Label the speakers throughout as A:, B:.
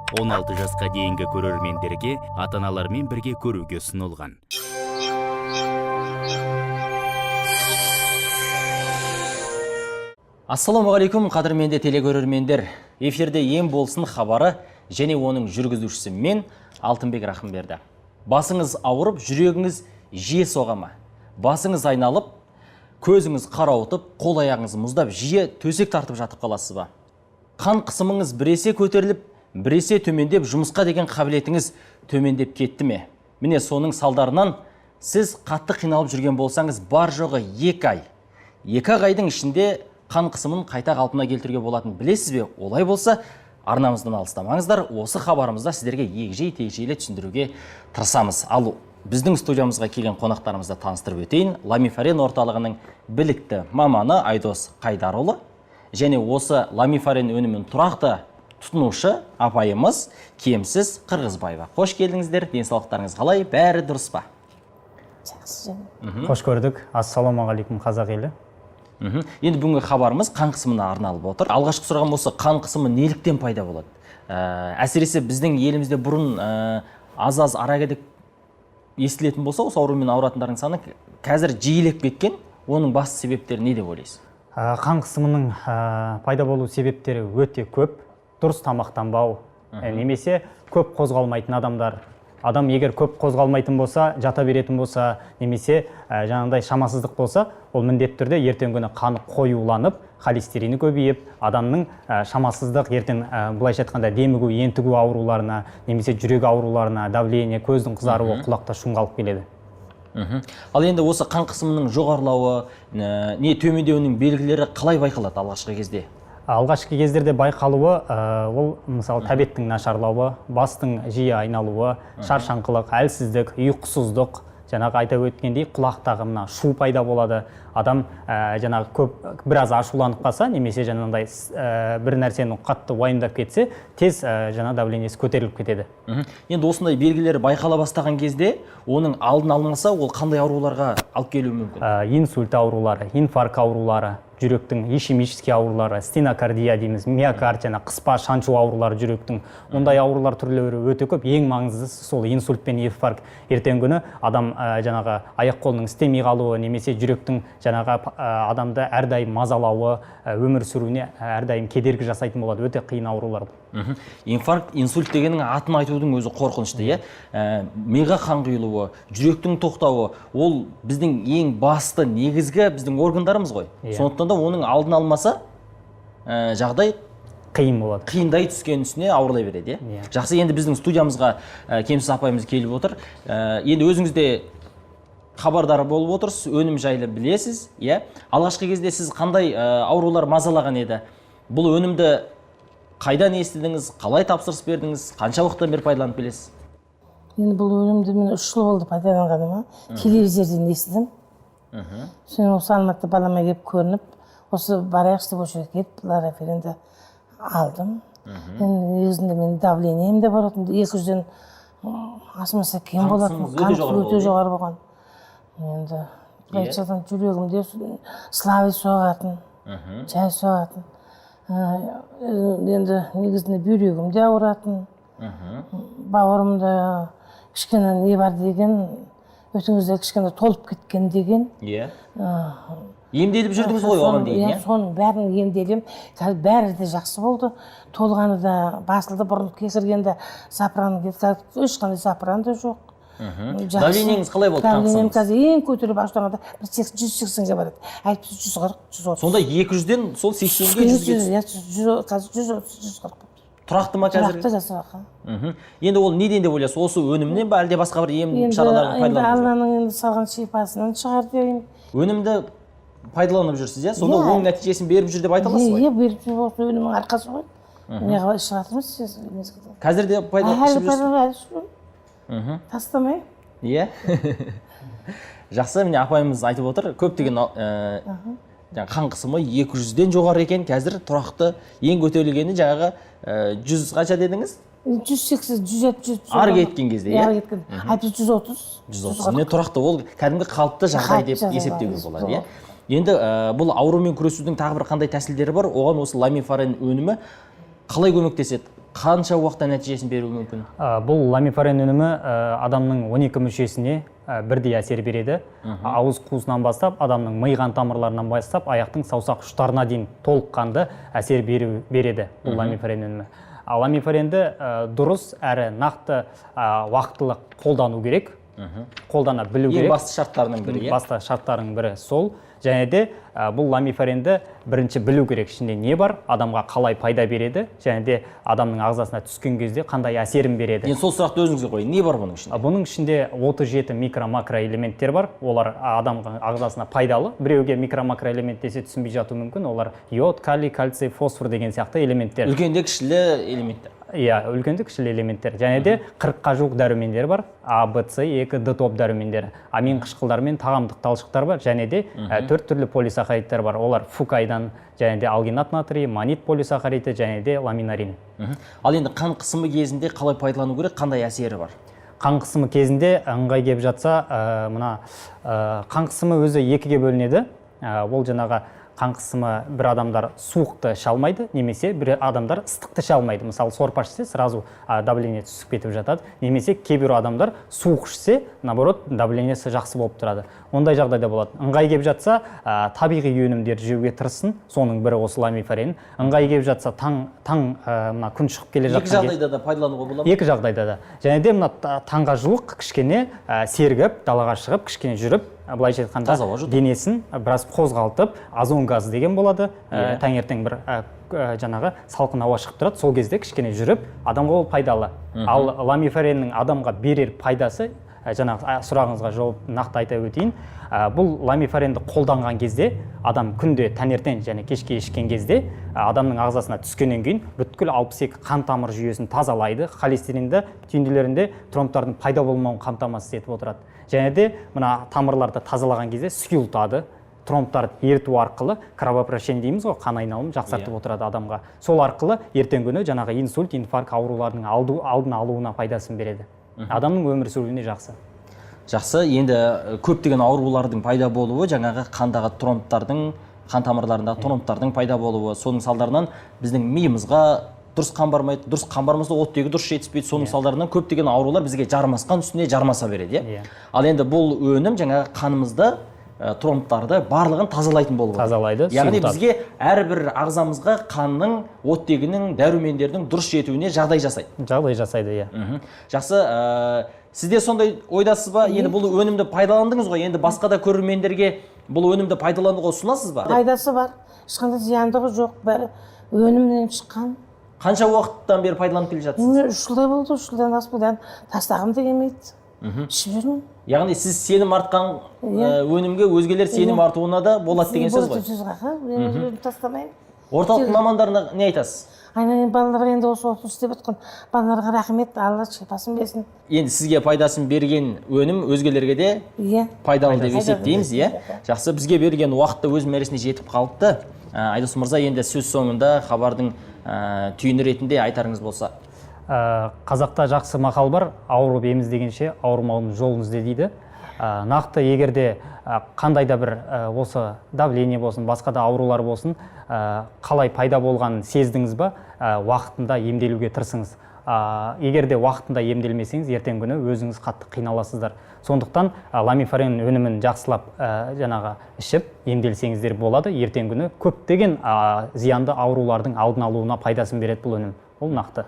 A: 16 жасқа дейінгі көрермендерге ата-аналармен бірге көруге ұсынылған.
B: Ассалаумағалейкум, қадірменді телекөрермендер. Эфирде ем болсын хабары және оның жүргізушісі мен Алтынбек Рахымберді. Басыңыз ауырып, жүрегіңіз жиі соғама. Басыңыз айналып, көзіңіз қарауытып, қол аяғыңыз мұздап, жиі төсек тартып жатып қаласыз ба? Қан қысымыңыз біресе көтеріліп, біресе төмендеп, жұмысқа деген қабілетіңіз төмендеп кетті ме? Міне соның салдарынан сіз қатты қиналып жүрген болсаңыз, бар жоғы 2 ай. 2 айдың ішінде қан қысымын қайта қалпына келтіруге болатын білесіз бе? Олай болса, арнамыздан алыстамаңыздар. Осы хабарымызда сіздерге егжей-тегжейлі түсіндіруге тырысамыз. Ал біздің студиямызға келген қонақтарымызды таныстырып өтейін. Ламифарен орталығының білікті маманы Айдос Қайдарұлы және осы Ламифарен өнімін тұрақты тұтынушы апайымыз Кемсіз Қырғызбаева. Қош келдіңіздер. Денсаулықтарыңыз қалай? Бәрі дұрыс па?
C: Жақсы.
D: Қош көрдік. Ассалаумағалейкум қазақ елі.
B: Енді бүгінгі хабарымыз қан қысымына арналып отыр. Алғашқы сұрағым осы, қан қысымы неліктен пайда болады? Әсіресе біздің елімізде бұрын аз-аз арагедік естілетін болса, осы аурумен ауыратындардың саны қазір жиілеп кеткен. Оның басты себептері не деп ойлайсыз?
D: Қан қысымының пайда болу себептері өте көп. Дұрыс тамақтанбау, немесе көп қозғалмайтын адамдар. Адам егер көп қозғалмайтын болса, жата беретін болса, немесе жаңағыдай шамасыздық болса, ол міндетті түрде ертең күні қаны қоюланып, холестерині көбейіп, адамның шамасыздық, ертең былайша айтқанда демігу, ентігу ауруларына, немесе жүрек ауруларына, давление, көздің қызаруы, құлақта шуң қалып келеді.
B: Ал енді осы қан қысымының жоғарылауы, не төмендеуінің белгілері қалай байқалады алғашқы кезде?
D: Алғашқы кездерде байқалуы, ол мысалы тәбеттің нашарлауы, бастың жиі айналуы, шаршаңқылық, әлсіздік, ұйқысыздық, жаңағы айта өткендей құлақтағы мына шу пайда болады. Адам жаңағы көп біраз ашуланып қалса, немесе жаңағыдай бір нәрсені қатты уайымдап кетсе, тез жаңа давлениесі көтеріліп кетеді.
B: Енді осындай белгілері байқала бастаған кезде, оның алдын алмаса, ол қандай ауруларға алып келуі мүмкін?
D: Инсульт аурулары, инфаркт аурулары, жүректің ишемический аурулары, стенокардия дейміз, миокард, жаңа қыспа шаншу аурулары жүректің. Ондай аурулар түрлері өте көп. Ең маңыздысы сол инсульт пен инфаркт. Ертең күні адам жаңағы аяқ қолының істемей қалуы, немесе жүректің жаңағы адамды әрдайым мазалауы, өмір сүруіне әрдайым кедергі жасайтын болады. Өте қиын аурулар.
B: Инфаркт, инсульт дегеннің атын айтудың өзі қорқынышты, миға қан құйылуы, жүректің тоқтауы, ол біздің ең басты негізгі біздің органдарымыз ғой. Сондықтан да оның алдын алмаса, жағдай
D: қиын болады.
B: Қиындай түскен үстіне ауырлай береді. Жақсы, енді біздің студиямызға Кемсіз апайымыз келіп отыр. Енді өзіңізде хабардар болып отырсыз, өнім жайлы білесіз. Алғашқы кезде сіз қандай аурулар мазалаған еді? Бұл өнімді қайдан естідіңіз, қалай тапсырыс бердіңіз, қанша уақыттан бері пайдаланып келесіз?
C: Енді бұл өнімді мен 3 жыл болды пайдаланғаныма. Телевизордан естідім. Сосын осы Алматыда балама келіп көрініп, осы барайықшы деп осы жерге келіп, Ламифаренді алдым. Енді негізінде мен давлением де бар, 200-ден асмаса кем болатын, қан өте жоғары болған. Енді айтсадан жүрегімде славы соғатын, жай соғатын. Енді негізінде бүйрегімде ауыратын, бауырымда кішкене не бар деген, өтіңізде кішкене толып кеткен деген.
B: Емделіп жүрдіңіз ғой оған дейін?
C: Соның бәрін емделем, бәрі де жақсы болды. Толғаны да басылды, бұрын кесіргенде запыраны кетті, ешқандай запыраны да жоқ.
B: Давлениеңіз қалай болды?
C: Давлением қазір ең көтеріп аштағанда 180-ге барады. Әйтпесе 140-130.
B: Сонда 200-ден сол 80-ге 100-ге
C: қазір 140.
B: Тұрақты ма қазір?
C: Тұрақты жасырақа.
B: Енді ол неден деп ойлайсыз? Осы өнімнен ба, әлде басқа бір ем шараларын пайдаланып жүрсіз?
C: Алланың енді салған шипасынан шығар дейін.
B: Өнімді пайдаланып жүрсіз, сонда оң нәтижесін беріп жүр деп айта аласыз ба?
C: Беріп жүр, осы өнімнің арқасы ғой. Неғылай шығатырмыз сіз?
B: Қазір де пайдаланып жүрсіз?
C: Тастамай.
B: Жақсы, міне апайымыз айтып отыр, көптеген қан қысымы 200-ден жоғары екен, қазір тұрақты ең көтерілгені жаңағы 100 қанша дедіңіз?
C: 180, 170.
B: Ары кеткен кезде,
C: Ары кеткен. Әйтпесе 130.
B: 130. Міне тұрақты, ол кәдімгі қалыпты жағдай деп есептеуге болады. Енді бұл аурумен күресудің тағы бір қандай тәсілдері бар? Оған осы Ламифарен өнімі қалай көмектеседі? қанша уақытта нәтижесін беруі мүмкін?
D: Бұл ламифарен өнімі адамның 12 мүшесіне бірдей әсер береді. Ауыз қуысынан бастап, адамның ми қан тамырларынан бастап, аяқтың саусақ ұштарына дейін толыққанды әсер береді бұл ламифарен өнімі. Ламифаренді дұрыс әрі нақты уақытылы қолдану керек. Қолдана білу керек.
B: Ең басты шарттарының бірі.
D: Басты шарттарының бірі сол. Және де бұл ламифаренді бірінші білу керек, ішінде не бар, адамға қалай пайда береді, және де адамның ағзасына түскен кезде қандай әсерін береді.
B: Енді сол сұрақты өзіңізге қойын, не бар бұның ішінде?
D: Бұның ішінде 37 микро-макро элементтер бар. Олар адамның ағзасына пайдалы. Біреуге микро-макро элемент десе түсінбей жатуы мүмкін. Олар йод, калий, кальций, фосфор деген сияқты элементтер.
B: Үлкенде кішілі элементтер.
D: Иә, үлкенді кішілі элементтер. Және де 40-қа жуық дәрумендер бар. А, Б, С, 2, Д топ дәрумендері. Амин қышқылдар мен тағамдық талшықтар бар. Және де 4 түрлі полисахаридтер бар. Олар фукайдан, және де алгинат натрий, манит полисахариді, және де ламинарин.
B: Ал енді қан қысымы кезінде қалай пайдалану керек, қандай әсері бар?
D: Қан қысымы кезінде ыңғай келіп жатса, қан қысымы өзі екіге бөлінеді. Ол жаңағы қан қысымы бір адамдар суықты іше алмайды, немесе бір адамдар ыстықты іше алмайды. Мысалы, сорпа ішсе, сразу давление түсіп кетіп жатады. Немесе кейбір адамдар суық ішсе, наоборот, давлениесі жақсы болып тұрады. Ондай жағдайда болады. Ыңғай келіп жатса, табиғи өнімдерді жеуге тырыссын. Соның бірі осы ламифарен. Ыңғай келіп жатса, күн шығып келе жатқан.
B: Екі жағдайда да пайдалануға болады ма?
D: Екі жағдайда да. Және де таңға жуық кішкене сергіп, далаға шығып, кішкене жүріп, былайша айтқанда денесін біраз қозғалтып, озон газы деген болады. Таңертең бір жаңағы салқын ауа шығып тұрады, сол кезде кішкене жүріп, адамға ол пайдалы. Ал ламифареннің адамға берер пайдасы, жаңағы сұрағыңызға жауап нақты айта өтейін. Бұл ламифаренді қолданған кезде, адам күнде таңертең және кешке ішкен кезде, адамның ағзасына түскеннен кейін бүткіл 62 қан тамыр жүйесін тазалайды, холестеринді, түйінділерінде тромбтардың пайда болмауын қамтамасыз етіп отырады. Және де мына тамырларды тазалаған кезде сұйылтады, тромбтарды еріту арқылы кровообращение дейміз ғой, қан айналымын жақсартып отырады адамға. Сол арқылы ертеңгі күні жаңағы инсульт, инфаркт ауруларының алдын алуына пайдасын береді. Адамның өмір сүруіне жақсы.
B: Жақсы, енді көптеген аурулардың пайда болуы, жаңағы қандағы тромбтардың, қан тамырларындағы тромбтардың пайда болуы, соның салдарынан біздің миымызға дұрыс қан бармайды, дұрыс қан бармаса оттегі дұрыс жетіспейді, соның салдарынан көптеген аурулар бізге жармасқан үстіне жармаса береді. Ал енді бұл өнім жаңағы қанымызды, тромбтарды барлығын тазалайтын болып
D: тазалайды.
B: Яғни бізге әрбір ағзамызға қанның, оттегінің, дәрумендердің дұрыс жетуіне жағдай жасайды.
D: Жағдай жасайды, иә.
B: Жақсы, сізде сондай ойдасыз ба? Енді бұл өнімді пайдаландыңыз ғой, енді басқа да көрермендерге бұл өнімді пайдалануға ұсынасыз ба?
C: Пайдасы бар, ешқандай зияндығы жоқ, бәрі өнімнен шыққан.
B: Қанша уақыттан бері пайдаланып келе жатсыз?
C: 3 жылдай болды, 3 жылдан аспыдан тастағым да келмейді. Ішіп жүрмін.
B: Яғни сіз сенім артқан өнімге өзгелер сенім артуына да болады деген сөз ғой?
C: Мен тастамаймын.
B: Орталық мамандарына не айтасыз?
C: Айналайын, балалар енді осы оқу істеп жатқан балаларға рахмет, Алла шипасын берсін.
B: Енді сізге пайдасын берген өнім өзгелерге де пайдалы деп есептейміз, иә? Жақсы, бізге берген уақытта өз мәресіне жетіп қалыпты. Айдос мырза, енді сөз соңында хабардың түйіні ретінде айтарыңыз болса.
D: Қазақта жақсы мақал бар, ауырып еміз дегенше ауырмаудың жолын ізде дейді. Нақты егерде қандай да бір осы давление болсын, басқа да аурулар болсын, қалай пайда болғанын сездіңіз ба, уақытында емделуге тырысыңыз. Егерде уақытында емделмесеңіз, ертең күні өзіңіз қатты қиналасыздар. Сондықтан ламифарен өнімін жақсылап жаңағы ішіп емделсеңіздер болады. Ертең күні көптеген зиянды аурулардың алдын алуына пайдасын береді бұл өнім. Ол нақты.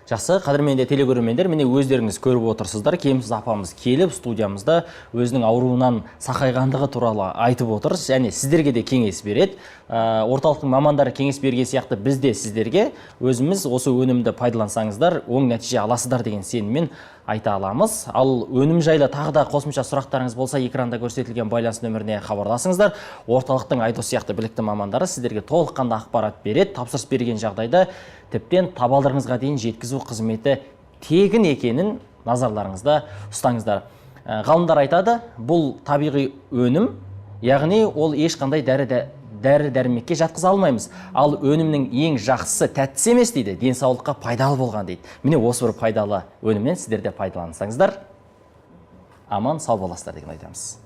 B: Жақсы, қадірменді телекөрермендер, міне өздеріңіз көріп отырсыздар. Кемсіз апамыз келіп студиямызда өзінің ауруынан сақайғандығы туралы айтып отыр, және сіздерге де кеңес береді. Орталықтың мамандары кеңес берген сияқты біз де сіздерге өзіміз осы өнімді пайдалансаңыздар, оң нәтиже аласыздар деген сеніммен айта аламыз. Ал өнім жайлы тағы да қосымша сұрақтарыңыз болса, экранда көрсетілген байланыс нөміріне хабарласыңыздар. Орталықтың Айдос сияқты білікті мамандары сіздерге толыққанды ақпарат береді. Тапсырыс берген жағдайда тіптен табалдырыңызға дейін жеткізу қызметі тегін екенін назарларыңызда ұстаңыздар. Ғалымдар айтады, бұл табиғи өнім, яғни ол ешқандай дәрі-дәрмекке жатқыза алмаймыз. Ал өнімнің ең жақсысы тәттісі емес дейді, денсаулыққа пайдалы болған дейді. Міне осы бір пайдалы өнімнен сіздер де пайдалансаңыздар, аман сау боласыздар деген айтамыз.